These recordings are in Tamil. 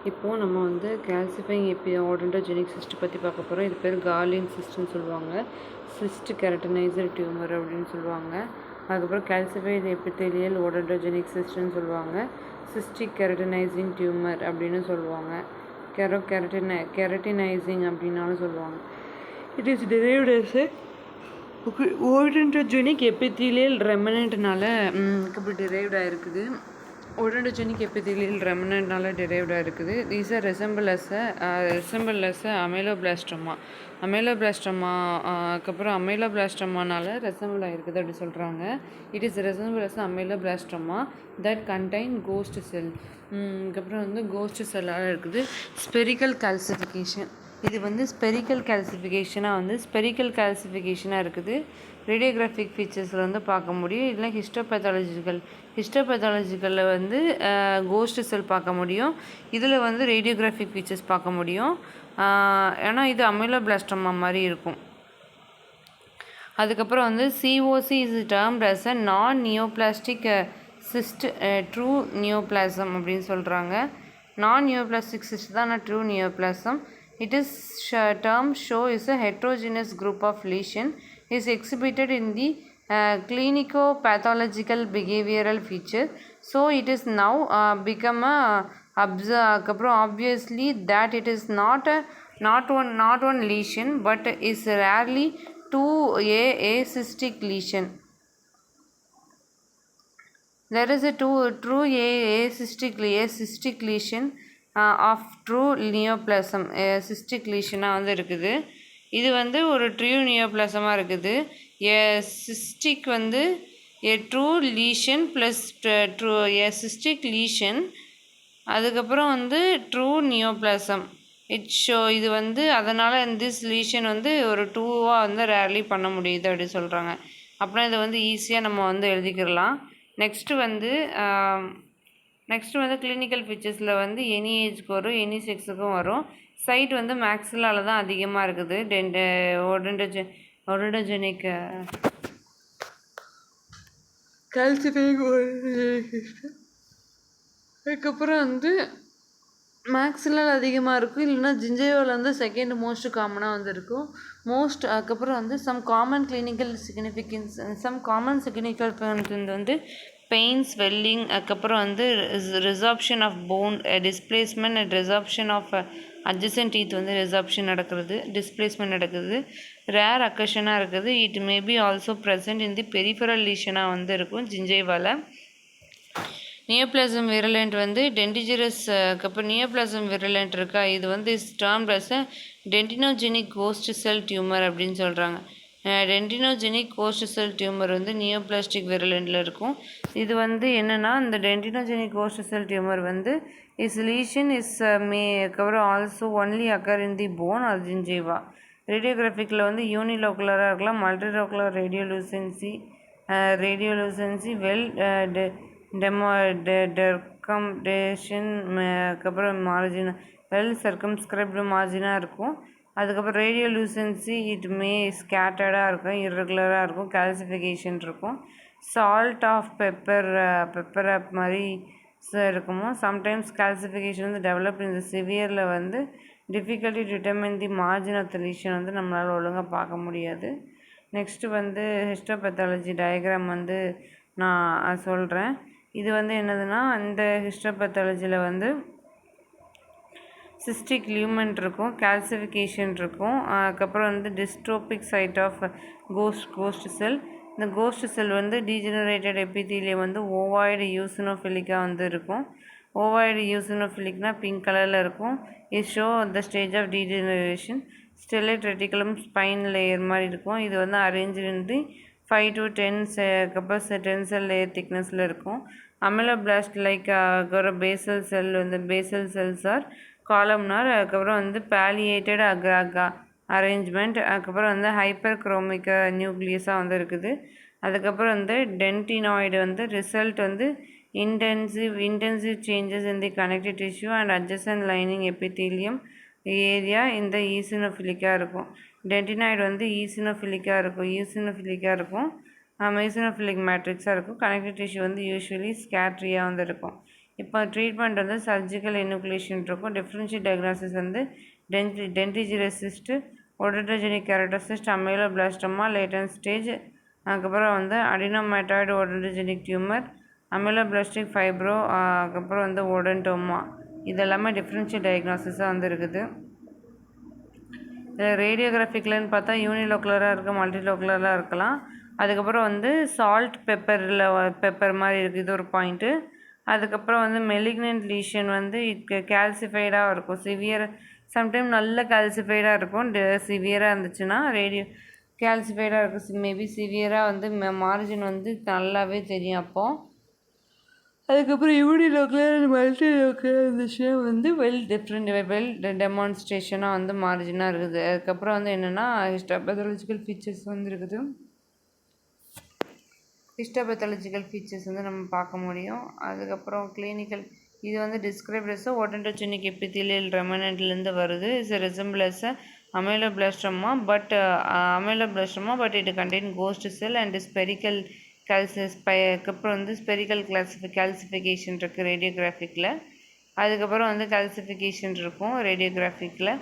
இப்போது நம்ம வந்து கால்சிஃபைங் ஆடென்டோஜெனிக் சிஸ்ட் பற்றி பார்க்க போகிறோம். இது பேர் கார்லின் சிஸ்ட்னு சொல்லுவாங்க. சிஸ்ட் கெரட்டனைசர் டியூமர் அப்படின்னு சொல்லுவாங்க. அதுக்கப்புறம் கால்சிஃபைடு எபித்தேலியல் ஆடென்டோஜெனிக் சிஸ்ட்னு சொல்லுவாங்க. சிஸ்டிக் கெரட்டனைசிங் டியூமர் அப்படின்னு சொல்லுவாங்க. கெரட்டினைசிங் அப்படின்னாலும் சொல்லுவாங்க. It is derived as a odontogenic epithelial ரெமனண்ட்னால இப்படி டிரைவ்ட் ஆகிருக்குது. ஓடென்டோஜெனிக் எபித்தீலியல் ரெமனண்ட்னால டிரைவ்ட் ஆகிருக்குது. These are resemble as ameloblastoma. அதுக்கப்புறம் அமைலோபிளாஸ்டோமானால ரெசம்பிள் ஆகிருக்குது அப்படி சொல்கிறாங்க. It is resemble as ameloblastoma that contain ghost cell. அதுக்கப்புறம் வந்து கோஸ்ட் செல்லாக இருக்குது. Spherical calcification. இது வந்து ஸ்பெரிக்கல் கால்சிஃபிகேஷனாக இருக்குது. ரேடியோகிராஃபிக் ஃபீச்சர்ஸில் வந்து பார்க்க முடியும். இல்லை ஹிஸ்டோபேத்தாலஜிக்கலில் வந்து கோஸ்ட் செல் பார்க்க முடியும். இதில் வந்து ரேடியோகிராஃபிக் ஃபீச்சர்ஸ் பார்க்க முடியும். ஏன்னா இது அமைலோபிளாஸ்டோமா மாதிரி இருக்கும். அதுக்கப்புறம் வந்து COC is termed as a non neoplastic cyst true neoplasm அப்படின்னு சொல்கிறாங்க. நான் நியோபிளாஸ்டிக் சிஸ்ட் தான், ஆனால் true neoplasm. It is term show is a heterogeneous group of lesion is exhibited in the clinico-pathological behavioral feature. So it is now become a obviously that it is not one lesion but is rarely a cystic lesion. There is a true cystic lesion of true neoplasm cystic லீஷனாக வந்து இருக்குது. இது வந்து ஒரு ட்ரூ நியோபிளாசமாக இருக்குது. சிஸ்டிக் வந்து true lesion plus cystic lesion. அதுக்கப்புறம் வந்து ட்ரூ நியோபிளாசம் இது வந்து அதனால் திஸ் லீஷன் வந்து ஒரு டூவாக வந்து ரேர்லி பண்ண முடியுது அப்படின்னு சொல்கிறாங்க. அப்புறம் இதை வந்து ஈஸியாக நம்ம வந்து எழுதிக்கிடலாம். நெக்ஸ்ட்டு வந்து கிளினிக்கல் ஃபீச்சர்ஸில் வந்து எனி ஏஜ்க்கு வரும், எனி செக்ஸுக்கும் வரும். சைட் வந்து மேக்ஸிலால் தான் அதிகமாக இருக்குது. ஓடென்டோஜெனிக் கால்சிஃபைங் அதுக்கப்புறம் வந்து மேக்ஸிலால் அதிகமாக இருக்கும். இல்லைன்னா ஜிஞ்சைவால் வந்து செகண்ட் மோஸ்ட் காமனாக வந்து இருக்கும். அதுக்கப்புறம் வந்து சம் காமன் சிக்னிஃபிகன்ஸ் வந்து பெயின், ஸ்வெல்லிங், அதுக்கப்புறம் வந்து resorption of bone displacement and resorption of adjacent teeth வந்து டிஸ்பிளேஸ்மெண்ட் நடக்குது. ரேர் அக்கஷனாக இருக்குது. It maybe also present in the peripheral லீஷனாக வந்து இருக்கும் ஜிஞ்சைவால். நியோபிளாசம் விரலண்ட் வந்து டென்டிஜரஸ். அதுக்கப்புறம் நியோபிளாசம் விரலண்ட் இருக்கா, இது வந்து termed as a dentinogenic ghost cell tumour அப்படின்னு சொல்கிறாங்க. டென்டினோஜெனிக் கோஸ்ட் செல் டியூமர் வந்து நியோபிளாஸ்டிக் விரலண்டில் இருக்கும். இது வந்து என்னென்னா, இந்த டென்டினோஜெனிக் கோஸ்ட் செல் டியூமர் வந்து லீஷன் அதுக்கப்புறம் also only occur in the bone or gingiva. ரேடியோகிராஃபிக்கில் வந்து யூனிலோக்குலராக இருக்கலாம், மல்டிலோக்குலர் ரேடியோலூசன்சி வெல் டெர்கம்டேஷன், அதுக்கப்புறம் மார்ஜின் வெல் சர்க்கம்ஸ்கிரைப்டு மார்ஜினாக இருக்கும். அதுக்கப்புறம் ரேடியோலூசன்சி இட் மே ஸ்கேட்டர்டாக இருக்கும், இர்ரெகுலராக இருக்கும், கால்சிஃபிகேஷன் இருக்கும். சால்ட் ஆஃப் பெப்பர் ஆப் மாதிரி இருக்குமோ. சம்டைம்ஸ் கால்சிஃபிகேஷன் வந்து டெவலப் இந்த சிவியரில் வந்து difficulty determine the margin of the lesion வந்து நம்மளால் ஒழுங்காக பார்க்க முடியாது. நெக்ஸ்ட்டு வந்து ஹிஸ்டோபேத்தாலஜி டயக்ராம் வந்து நான் சொல்கிறேன். இது வந்து என்னதுன்னா, இந்த ஹிஸ்டோபேத்தாலஜியில் வந்து சிஸ்டிக் லியூமெண்ட் இருக்கும், கால்சிஃபிகேஷன் இருக்கும். அதுக்கப்புறம் வந்து dystrophic site of ghost cell. இந்த கோஸ்ட் செல் வந்து டீஜெனரேட்டட் எபித்தீலியம் வந்து ஓவாய்டு யூசினோஃபிலிக்காக வந்து இருக்கும். ஓவாய்டு யூசினோஃபிலிக்னா பிங்க் கலரில் இருக்கும். It show the stage of degeneration. Stellate reticulum spine layer மாதிரி இருக்கும். இது வந்து அரேஞ்சு வந்து 5 to 10 10 செல் லேயர் திக்னஸில் இருக்கும். அமிலோபிளாஸ்ட் லைக் பேசல் செல் வந்து பேசல் செல்ஸ் ஆர் காலம்னார். அதுக்கப்புறம் வந்து பேலியேட்டட் அரேஞ்ச்மெண்ட். அதுக்கப்புறம் வந்து ஹைப்பர் குரோமிக் நியூக்ளியஸாக வந்து இருக்குது. அதுக்கப்புறம் வந்து டென்டினாய்டு வந்து ரிசல்ட் வந்து intensive changes in the connective tissue and adjacent lining epithelium area இந்த ஈசினோஃபிலிக்காக இருக்கும். டென்டினாய்டு வந்து ஈசினோஃபிலிக்காக இருக்கும். ஈசினோஃபிலிக் மேட்ரிக்ஸாக இருக்கும். கனெக்டிவ் டிஷ்யூ வந்து யூஸ்வலி ஸ்கேட்ரியாக வந்து இருக்கும். இப்போ ட்ரீட்மெண்ட் வந்து சர்ஜிக்கல் இனுகுலேஷன் இருக்கும். டிஃப்ரென்ஷியல் டயக்னாசிஸ் வந்து டென்டிஜிரசிஸ்ட்டு, ஒடோன்டோஜெனிக் கேரக்டரிஸ்ட், அமைலோபிளாஸ்டோமா லேட்டன்ட் ஸ்டேஜ், அதுக்கப்புறம் வந்து அடினோமேட்டாய்டு ஒடோன்டோஜெனிக் டியூமர், அமைலோபிளாஸ்டிக் ஃபைப்ரோ, அதுக்கப்புறம் வந்து ஒடன்டோமா. இதெல்லாமே டிஃப்ரென்ஷியல் டயக்னாசிஸாக வந்து இருக்குது. இதில் ரேடியோகிராஃபிக்லன்னு பார்த்தா யூனிலோக்குலராக இருக்குது, மல்டிலோக்குலராக இருக்கலாம். அதுக்கப்புறம் வந்து சால்ட் பெப்பர் மாதிரி இருக்குது, இது ஒரு பாயிண்ட்டு. அதுக்கப்புறம் வந்து மெலிக்னன்ட் லீஷன் வந்து கேல்சிஃபைடாக இருக்கும், சிவியர் சம்டைம் நல்ல கேல்சிஃபைடாக இருக்கும். சிவியராக இருந்துச்சுன்னா கேல்சிஃபைடாக இருக்கும், மேபி சிவியராக வந்து மார்ஜின் வந்து நல்லாவே தெரியும் அப்போது. அதுக்கப்புறம் யூனிலோக்குலர் மல்டிலோக்குலர் இருந்துச்சுன்னா வந்து வெல் டெமான்ஸ்ட்ரேஷனாக வந்து மார்ஜினாக இருக்குது. அதுக்கப்புறம் வந்து என்னென்னா ஹிஸ்டோபேத்தாலஜிக்கல் ஃபீச்சர்ஸ் வந்து இருக்குது. ஹிஸ்டோபேத்தாலஜிக்கல் ஃபீச்சர்ஸ் வந்து நம்ம பார்க்க முடியும். அதுக்கப்புறம் கிளினிக்கல் இது வந்து டிஸ்கிரைப்ட் ஒடோன்டோஜெனிக் எபித்தீலியல் ரெமனன்ட்லேருந்து வருது. Is resembles ameloblastoma but it contain ghost cell and spherical அதுக்கப்புறம் வந்து ஸ்பெரிக்கல் கால்சிஃபிகேஷன் இருக்குது ரேடியோகிராஃபிக்கில். அதுக்கப்புறம் வந்து கால்சிஃபிகேஷன் இருக்கும் ரேடியோகிராஃபிக்கில்.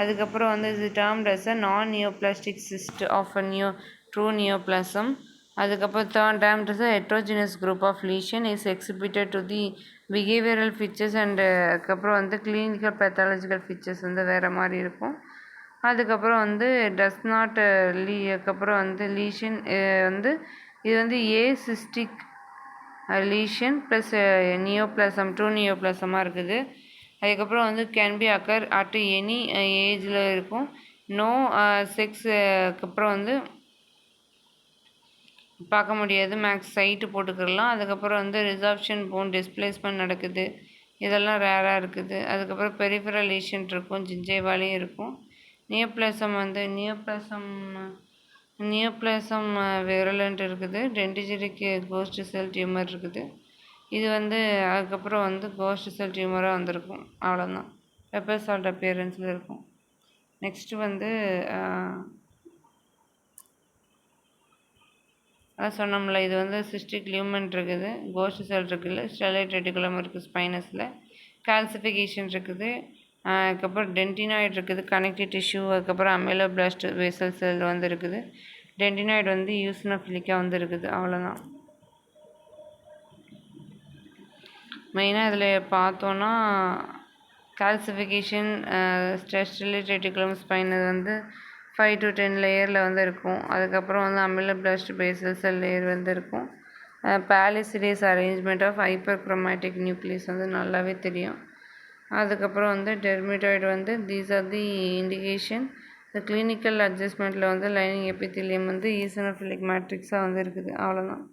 அதுக்கப்புறம் வந்து இது termed as a non neoplastic cyst of a true neoplasm. அதுக்கப்புறம் termed as a heterogeneous group of lesion is exhibited to the behavioural features and அதுக்கப்புறம் வந்து கிளினிக்கல் பேத்தாலஜிக்கல் ஃபீச்சர்ஸ் வந்து வேறு மாதிரி இருக்கும். அதுக்கப்புறம் வந்து டஸ் நாட் அதுக்கப்புறம் வந்து லீஷன் வந்து இது வந்து ஏசிஸ்டிக் லீஷன் ப்ளஸ் நியோபிளாசம் ட்ரூ நியோபிளாசமாக இருக்குது. அதுக்கப்புறம் வந்து can be occur at any ஏஜில் இருக்கும். நோ செக்ஸ் அதுக்கப்புறம் வந்து பார்க்க முடியாது, மேக்ஸ் சைட்டு போட்டுக்கிடலாம். அதுக்கப்புறம் வந்து ரிசார்ப்ஷன் போன் டிஸ்பிளேஸ்மெண்ட் நடக்குது, இதெல்லாம் ரேராக இருக்குது. அதுக்கப்புறம் பெரிஃபரல் லீஷன் இருக்கும், ஜிஞ்சைவாலையும் இருக்கும். நியோபிளாசம் விரலண்ட் இருக்குது. டென்டிஜெனிக் கோஸ்ட் செல் டியூமர் இருக்குது. இது வந்து அதுக்கப்புறம் வந்து கோஸ்ட் செல் டியூமராக வந்திருக்கும், அவ்வளோதான். பெப்பர் சால்ட் அப்பியரன்ஸில் இருக்கும். நெக்ஸ்ட்டு வந்து அதான் சொன்னோம்ல, இது வந்து சிஸ்டிக் லியூமன் இருக்குது, கோஸ்ட் செல் இருக்குல்ல, ஸ்டெலைட் ரெட்டிகுலம் இருக்குது ஸ்பைனஸில், கால்சிஃபிகேஷன் இருக்குது. அதுக்கப்புறம் டென்டினாய்டு இருக்குது, கனெக்டிவ் டிஷ்யூ. அதுக்கப்புறம் அமைலோபிளாஸ்ட் வேசல் செல் வந்து இருக்குது. டென்டினாய்டு வந்து யூசினோஃபிலிக்காக வந்து இருக்குது, அவ்வளோதான். மெயினாக இதில் பார்த்தோன்னா கால்சிஃபிகேஷன் ஸ்டெலைட் ரெட்டிகுலம் ஸ்பைன் வந்து 5 to 10 லேயரில் வந்து இருக்கும். அதுக்கப்புறம் வந்து அமிலோபிளாஸ்ட் பேசல் செல் லேயர் வந்து இருக்கும். Palisaded arrangement of hyper chromatic nucleus வந்து நல்லாவே தெரியும். அதுக்கப்புறம் வந்து டெர்மிட்டாய்டு வந்து தீஸ் ஆர் தி இண்டிகேஷன். இந்த கிளினிக்கல் அட்ஜஸ்ட்மெண்ட்டில் வந்து லைனிங் எபித்தீலியம் வந்து ஈசனோஃபிலிக் மேட்ரிக்ஸாக வந்து இருக்குது, அவ்வளோதான்.